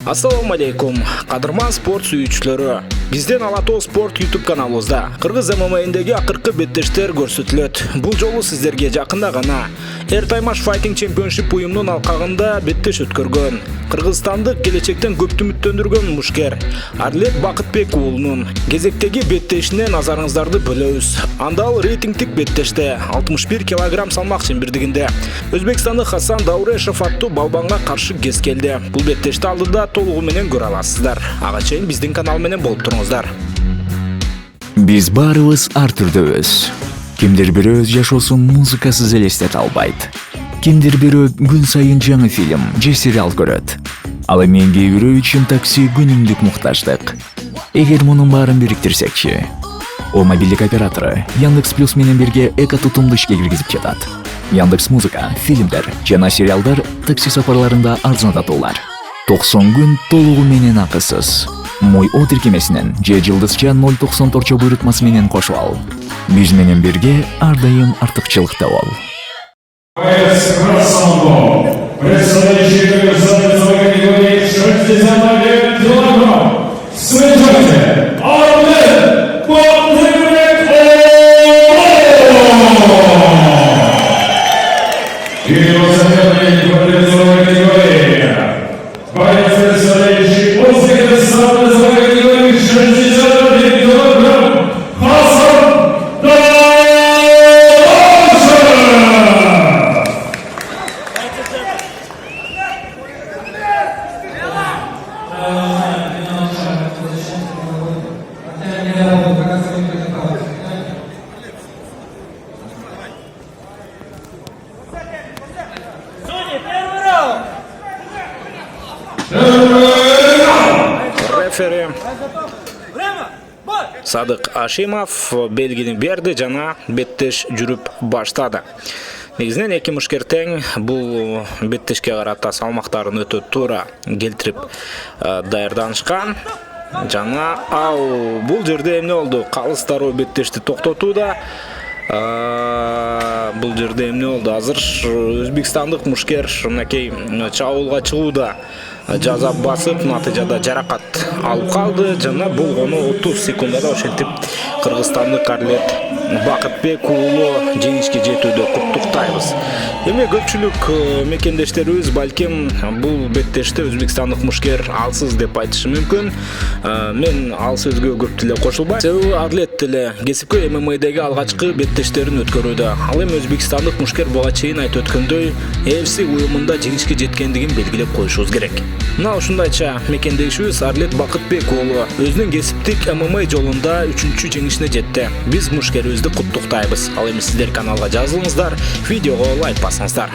Assalamu алейкум, кадырман спорт сүйүүчүлөрү. Бизден Ала Тоо спорт YouTube каналыбызда кыргыз ММА'ндеги акыркы беттештер көрсөтүлөт. Бул жолу сиздерге жакында гана Эртаймаш Fighting Championship уюмунун алкагында беттеш өткөргөн кыргызстандык келечектен көптү үмүттөндүргөн мушкер Арлет Бакытбек уулунун кезектеги беттешине назарыңыздарды бөлөбүз. Анда ал рейтингдик беттеште 61 кг салмак чембирдигинде Өзбекстандык Хасан Даурешев аттуу балбанга каршы кез келди. Бул беттешти алдыда толугу менен көрө аласыздар. Ага чейин биздин канал менен болуп туруңуздар. Биз баарыбыз ар түрдөбүз. Кимдир бирөө өз жашоосун музыкасыз элестете албайт. Кимдир бирөө күн сайын жаңы фильм же сериал көрөт. Ал эми кээ бирөө үчүн такси күнүмдүк муктаждык. Эгер мунун баарын бириктирсекчи, о мобилдик оператору Яндекс Плюс менен бирге эко тутумду ишке киргизип жатат. Яндекс Музыка, фильмдер жана сериалдар такси сапарларында арзандатуулар. 90 күн толугу менен акысыз. Мой о тиркемесинен же жылдызча 0.94 буйрутмасы менен кошуп ал. Биз менен бирге ар дайым артыкчылыкта бол. Представляющий весовой категории 61 килограмм. Встречайте, Арлет Бакытбек. И его соперник в весовой категории. Боец, представляющий Узбекистан в весовой категории 61 килограмм. Хасан Даурешев. Рефери Садык Ашимов белгини берди жана беттеш жүрүп баштады. Негизинен эки мушкер тең, бул беттешке карата салмактарын өтө туура келтирип даярданышкан. Жана бул жерде эмне болду? Калыс дароо беттешти токтотууда. Бул жерде эмне болду? Азыр өзбекстандык мушкер мынакей чабуулга чыгууда жаза басып, натыйжада жаракат алып калды. Жана болгону 30 секундада ошентип кыргызстандык Арлет Бакытбек уулу жеңишке жетүүдө куттуктайбыз. Эми көпчүлүк мекендештерибиз балким бул беттеште өзбекстандык мушкер алсыз деп айтышы мүмкүн. Мен ал сөзгө көп деле кошулбайм. Себеби Арлет деле кесипкөй ММА'деги алгачкы беттештерин өткөрүүдө. Ал эми өзбекстандык мушкер буга чейин айтып өткөндөй UFC уюмунда жеңишке жеткендигин белгилеп коюшубуз керек. Мына ушундайча мекендешибиз Арлет Бакытбек уулу өзүнүн кесиптик ММА жолунда 3-чү жеңишине жетти. Биз мушкерибизди куттуктайбыз. Ал эми сиздер каналга жазылыңыздар, видеого лайк басыңыздар.